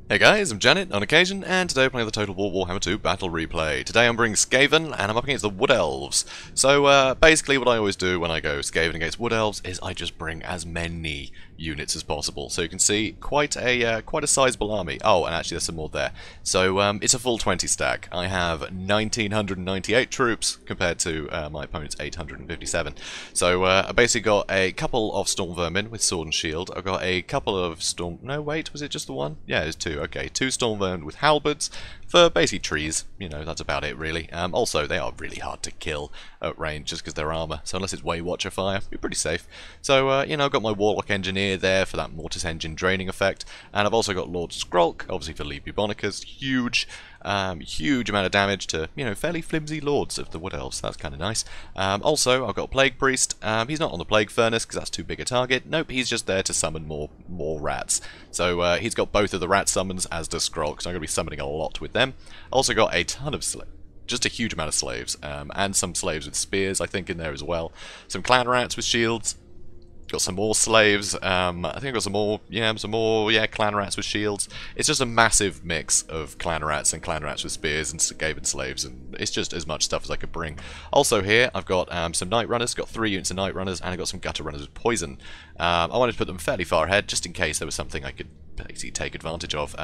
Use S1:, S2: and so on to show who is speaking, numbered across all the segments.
S1: Hey guys, I'm Janet on occasion, and today we're playing the Total War Warhammer II Battle Replay. Today I'm bringing Skaven, and I'm up against the Wood Elves. So basically what I always do when I go Skaven against Wood Elves is I just bring as many units as possible. So you can see quite a sizable army. Oh, and actually there's some more there. So it's a full 20 stack. I have 1,998 troops compared to my opponent's 857. So I basically got a couple of Storm Vermin with Sword and Shield. I've got a couple of Storm... No, wait, was it just the one? Yeah, it was two. Okay, two Storm Vermin with Halberds for basically trees. You know, that's about it really. Also, they are really hard to kill at range just because they're armor. So unless it's Way Watcher fire, you're pretty safe. So, you know, I've got my Warlock Engineer there for that Mortis Engine draining effect. And I've also got Lord Skrulk, obviously for Leave Bubonicas. Huge amount of damage to, you know, fairly flimsy lords of the Wood Elves. That's kind of nice. Also, I've got Plague Priest. He's not on the Plague Furnace because that's too big a target. Nope, he's just there to summon more rats. So he's got both of the rat summons, as does Skrulk, so I'm going to be summoning a lot with them. Also got a ton of slaves. Just a huge amount of slaves, and some slaves with spears, I think, in there as well. Some clan rats with shields. Got some more slaves. I think I've got some more clan rats with shields. It's just a massive mix of clan rats with spears and Skaven slaves, and it's just as much stuff as I could bring. Also here, I've got some Night Runners, got 3 units of Night Runners, and I've got some Gutter Runners with poison. I wanted to put them fairly far ahead, just in case there was something I could basically take advantage of.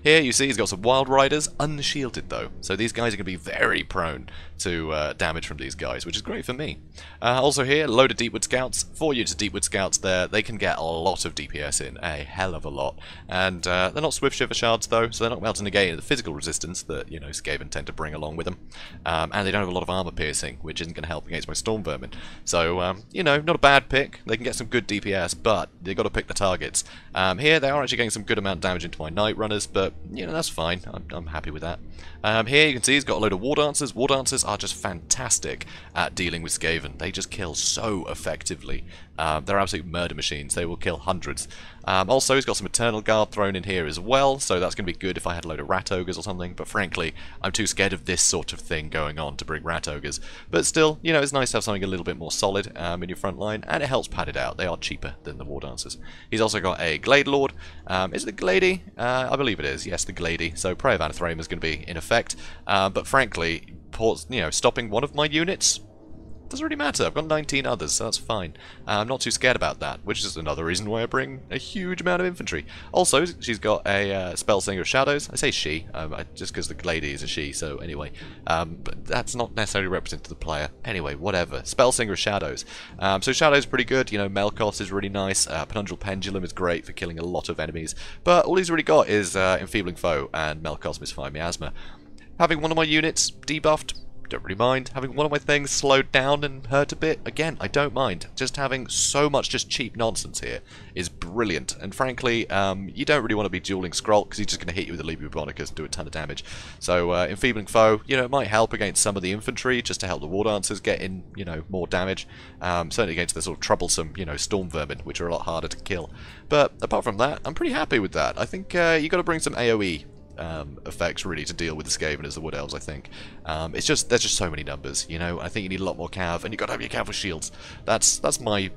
S1: Here you see he's got some Wild Riders, unshielded though, so these guys are going to be very prone to damage from these guys, which is great for me. Also here, load of Deepwood Scouts, 4 units of Deepwood Scouts there. They can get a lot of DPS in, a hell of a lot, and they're not Swift Shiver Shards though, so they're not able to negate the physical resistance that, you know, Skaven tend to bring along with them, and they don't have a lot of armor piercing, which isn't going to help against my Storm Vermin. So, you know, not a bad pick. They can get some good DPS, but they've got to pick the targets. Here they are actually getting some good amount of damage into my Night Runners, but, you know, that's fine. I'm happy with that. Here you can see he's got a load of War Dancers. War Dancers are just fantastic at dealing with Skaven. They just kill so effectively. They're absolute murder machines. They will kill hundreds. Also, he's got some Eternal Guard thrown in here as well, so that's going to be good if I had a load of Rat Ogres or something, but frankly, I'm too scared of this sort of thing going on to bring Rat Ogres. But still, you know, it's nice to have something a little bit more solid in your front line, and it helps pad it out. They are cheaper than the War Dancers. He's also got a Glade Lord. Is it the Glady? I believe it is. Yes, the Glady. So Prey of Anathrema is going to be in effect, but frankly, you know, stopping one of my units doesn't really matter. I've got 19 others, so that's fine. I'm not too scared about that, which is another reason why I bring a huge amount of infantry. Also, she's got a Spellsinger of Shadows. I say she, just because the lady is a she, so anyway. But that's not necessarily representative of the player. Anyway, whatever. Spellsinger of Shadows. So Shadows pretty good. You know, Melkos is really nice. Penundral Pendulum is great for killing a lot of enemies. But all he's really got is Enfeebling Foe and Melkos Misfire Miasma. Having one of my units debuffed, don't really mind. Having one of my things slowed down and hurt a bit, again, I don't mind. Just having so much just cheap nonsense here is brilliant. And frankly, you don't really want to be dueling Skrulk because he's just going to hit you with the Leave Bubonicas and do a ton of damage. So, Enfeebling Foe, you know, it might help against some of the infantry just to help the War Dancers get in, you know, more damage. Certainly against the sort of troublesome, you know, Storm Vermin, which are a lot harder to kill. But apart from that, I'm pretty happy with that. I think you got to bring some AoE effects really to deal with the Skaven as the Wood Elves, I think. It's just, there's just so many numbers, you know. I think you need a lot more cav, and you've got to have your cav with shields. That's my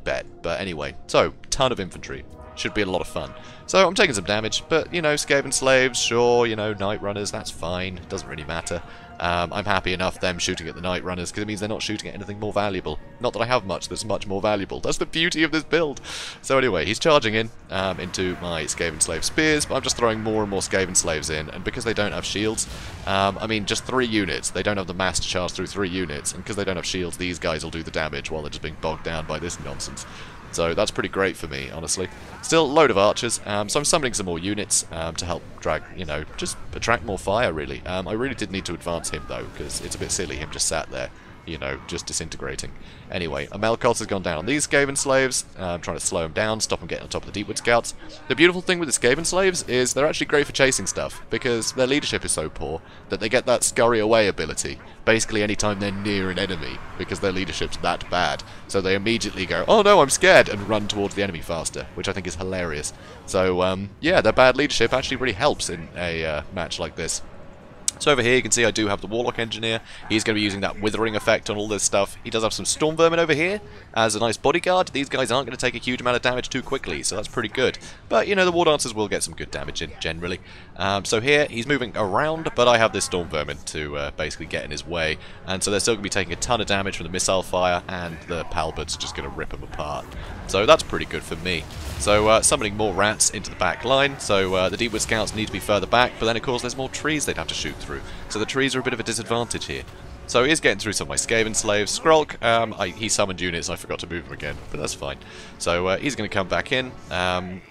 S1: bet. But anyway, so ton of infantry. Should be a lot of fun. So I'm taking some damage, but, you know, Skaven slaves, sure, you know, Night Runners, that's fine. Doesn't really matter. I'm happy enough them shooting at the Night Runners because it means they're not shooting at anything more valuable. Not that I have much that's much more valuable. That's the beauty of this build. So anyway, he's charging in into my Skaven Slave Spears, but I'm just throwing more and more Skaven Slaves in, and because they don't have shields, I mean, just 3 units. They don't have the mass to charge through 3 units, and because they don't have shields, these guys will do the damage while they're just being bogged down by this nonsense. So that's pretty great for me, honestly. Still, a load of archers, so I'm summoning some more units to help drag, you know, just attract more fire, really. I really did need to advance him, though, because it's a bit silly him just sat there, you know, just disintegrating. Anyway, a Melkos has gone down on these Skaven slaves, trying to slow them down, stop them getting on top of the Deepwood Scouts. The beautiful thing with the Skaven slaves is they're actually great for chasing stuff, because their leadership is so poor that they get that scurry away ability, basically anytime they're near an enemy, because their leadership's that bad. So they immediately go, oh no, I'm scared, and run towards the enemy faster, which I think is hilarious. So, yeah, their bad leadership actually really helps in a match like this. So over here you can see I do have the Warlock Engineer. He's going to be using that withering effect on all this stuff. He does have some Storm Vermin over here as a nice bodyguard. These guys aren't going to take a huge amount of damage too quickly, so that's pretty good. But, you know, the War Dancers will get some good damage in, generally. So here, he's moving around, but I have this Storm Vermin to basically get in his way. And so they're still going to be taking a ton of damage from the missile fire, and the Palbards are just going to rip them apart. So that's pretty good for me. So summoning more rats into the back line, so the Deepwood Scouts need to be further back, but then of course there's more trees they'd have to shoot through. So the trees are a bit of a disadvantage here. So he is getting through some of my Skaven slaves. Skrulk, he summoned units, I forgot to move him again, but that's fine. So he's going to come back in,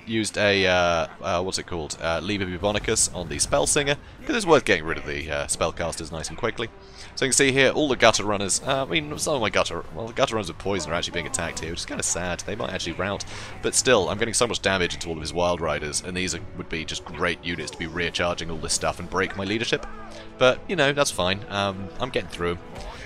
S1: used a, what's it called, Liber Bubonicus on the Spell Singer, because it's worth getting rid of the spellcasters nice and quickly. So you can see here, all the gutter runners, I mean, some of my gutter runners with poison are actually being attacked here, which is kind of sad. They might actually rout, but still, I'm getting so much damage into all of his Wild Riders, and these would be just great units to be recharging all this stuff and break my leadership. But, you know, that's fine. I'm getting through.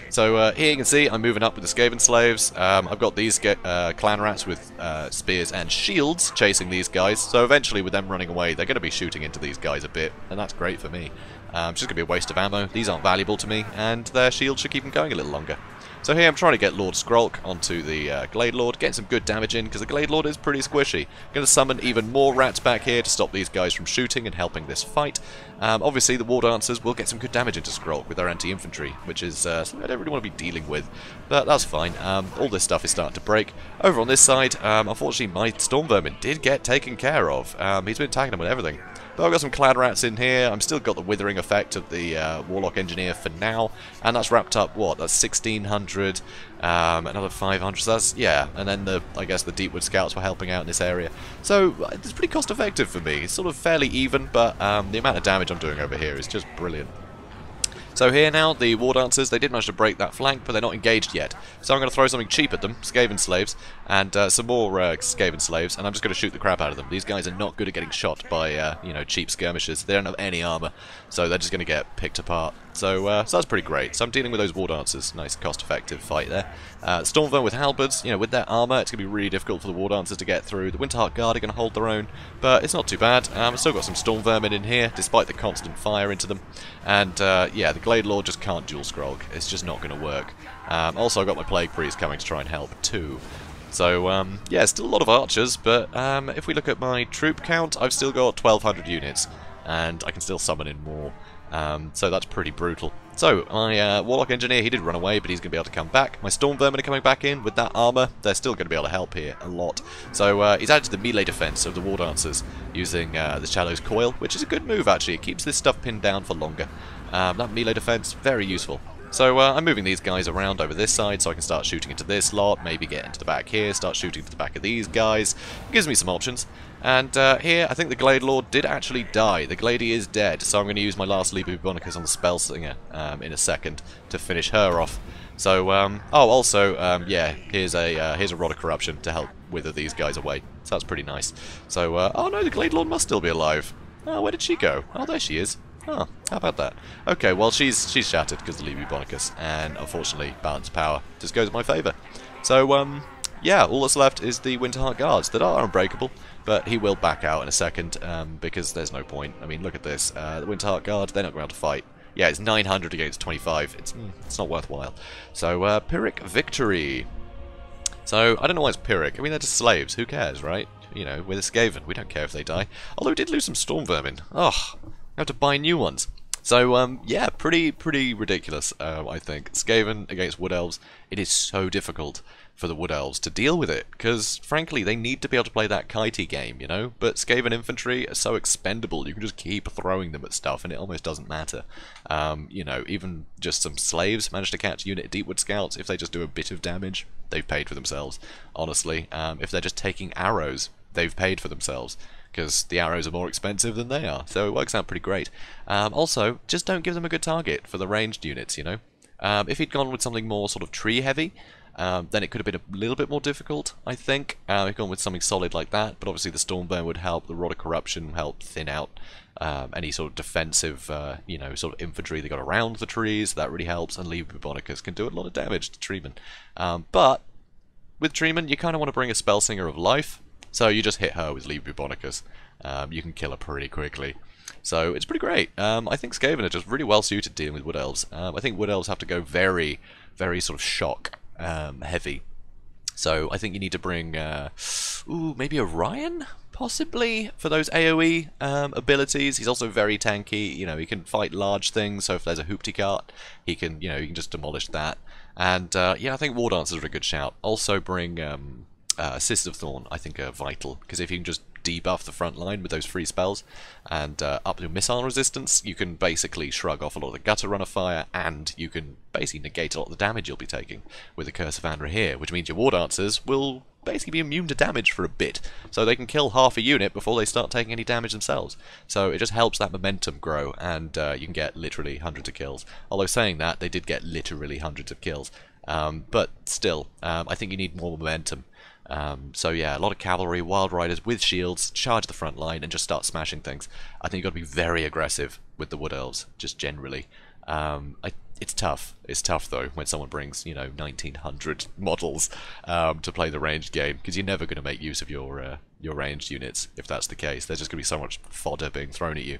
S1: So here you can see I'm moving up with the Skaven slaves. I've got these clan rats with spears and shields chasing these guys. So eventually with them running away, they're going to be shooting into these guys a bit, and that's great for me. It's just going to be a waste of ammo. These aren't valuable to me, and their shields should keep them going a little longer. So here I'm trying to get Lord Skrulk onto the Glade Lord, getting some good damage in, because the Glade Lord is pretty squishy. I'm going to summon even more rats back here to stop these guys from shooting and helping this fight. Obviously the War Dancers will get some good damage into Skrulk with their anti-infantry, which is something I don't really want to be dealing with, but that's fine. All this stuff is starting to break. Over on this side, unfortunately my Storm Vermin did get taken care of. He's been attacking them with everything. But I've got some Clan Rats in here. I'm still got the withering effect of the Warlock Engineer for now, and that's wrapped up, what, that's 1,600, another 500, so that's, yeah, and then I guess the Deepwood Scouts were helping out in this area. So it's pretty cost effective for me. It's sort of fairly even, but the amount of damage I'm doing over here is just brilliant. So here now, the War Dancers, they did manage to break that flank, but they're not engaged yet. So I'm going to throw something cheap at them, Skaven slaves, and some more Skaven slaves, and I'm just going to shoot the crap out of them. These guys are not good at getting shot by, you know, cheap skirmishers. They don't have any armor, so they're just going to get picked apart. So that's pretty great. So I'm dealing with those War Dancers. Nice cost-effective fight there. Stormvermin with halberds, you know, with their armor, it's going to be really difficult for the War Dancers to get through. The Winterheart Guard are going to hold their own, but it's not too bad. I've still got some Stormvermin in here, despite the constant fire into them. And, yeah, the Glade Lord just can't dual Skrulk. It's just not going to work. Also, I've got my Plague Priest coming to try and help, too. So, yeah, still a lot of archers, but if we look at my troop count, I've still got 1,200 units, and I can still summon in more. So that's pretty brutal. So, my Warlock Engineer, he did run away, but he's going to be able to come back. My Storm Vermin are coming back in with that armor. They're still going to be able to help here a lot. So, he's added to the melee defense of the War Dancers using the Shadow's Coil, which is a good move, actually. It keeps this stuff pinned down for longer. That melee defense, very useful. So I'm moving these guys around over this side so I can start shooting into this lot, maybe get into the back here, start shooting to the back of these guys. It gives me some options. And here, I think the Glade Lord did actually die. The Glady is dead, so I'm going to use my last Liber Bubonicus on the Spell Singer in a second to finish her off. So, oh, also, yeah, here's a Rod of Corruption to help wither these guys away. So that's pretty nice. So, oh no, the Glade Lord must still be alive. Oh, where did she go? Oh, there she is. Oh, how about that? Okay, well, she's shattered because of the Liber Bubonicus, and unfortunately, Balanced Power just goes in my favour. So, yeah, all that's left is the Winterheart Guards that are unbreakable, but he will back out in a second because there's no point. I mean, look at this. The Winterheart Guard, they're not going to fight. Yeah, it's 900 against 25. It's not worthwhile. So, Pyrrhic victory. So, I don't know why it's Pyrrhic. I mean, they're just slaves. Who cares, right? You know, we're the Skaven. We don't care if they die. Although we did lose some Storm Vermin. Oh, I have to buy new ones. So, yeah, pretty ridiculous, I think. Skaven against Wood Elves, it is so difficult for the Wood Elves to deal with it, because, frankly, they need to be able to play that kitey game, you know? But Skaven infantry are so expendable, you can just keep throwing them at stuff, and it almost doesn't matter. You know, even just some slaves manage to catch a unit of Deepwood Scouts. If they just do a bit of damage, they've paid for themselves, honestly. If they're just taking arrows, they've paid for themselves, because the arrows are more expensive than they are, so it works out pretty great. Also, just don't give them a good target for the ranged units, you know? If he'd gone with something more sort of tree-heavy, then it could have been a little bit more difficult, I think. If gone with something solid like that, but obviously the Stormburn would help, the Rod of Corruption help thin out any sort of defensive, you know, sort of infantry they got around the trees. That really helps, and Liber Bubonicus can do a lot of damage to treemen. But with treemen, you kind of want to bring a Spell Singer of Life, so you just hit her with Liber Bubonicus. you can kill her pretty quickly. So it's pretty great. I think Skaven are just really well suited dealing with Wood Elves. I think Wood Elves have to go very, very sort of shock heavy. So I think you need to bring, maybe Orion, possibly, for those AoE abilities. He's also very tanky. You know, he can fight large things. So if there's a hoopty cart, he can, you can just demolish that. And yeah, I think War Dancers are a good shout. Also bring Assist of Thorn. I think are vital, because if you can just debuff the front line with those free spells and up your missile resistance, you can basically shrug off a lot of the gutter runner fire, and you can basically negate a lot of the damage you'll be taking with the Curse of Andra here, which means your War Dancers will basically be immune to damage for a bit, so they can kill half a unit before they start taking any damage themselves. So it just helps that momentum grow, and you can get literally hundreds of kills. Although saying that, they did get literally hundreds of kills, but still, I think you need more momentum. So yeah, a lot of cavalry, wild riders with shields, charge the front line and just start smashing things. I think you've got to be very aggressive with the Wood Elves, just generally. It's tough. It's tough though when someone brings, 1900 models to play the ranged game, because you're never going to make use of your ranged units if that's the case. There's just going to be so much fodder being thrown at you.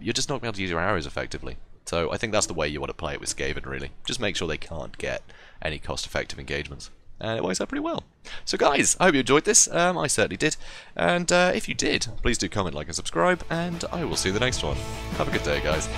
S1: You're just not going to be able to use your arrows effectively. So I think that's the way you want to play it with Skaven, really. Just make sure they can't get any cost-effective engagements. And it works out pretty well. So guys, I hope you enjoyed this. I certainly did. And if you did, please do comment, like, and subscribe. And I will see you in the next one. Have a good day, guys.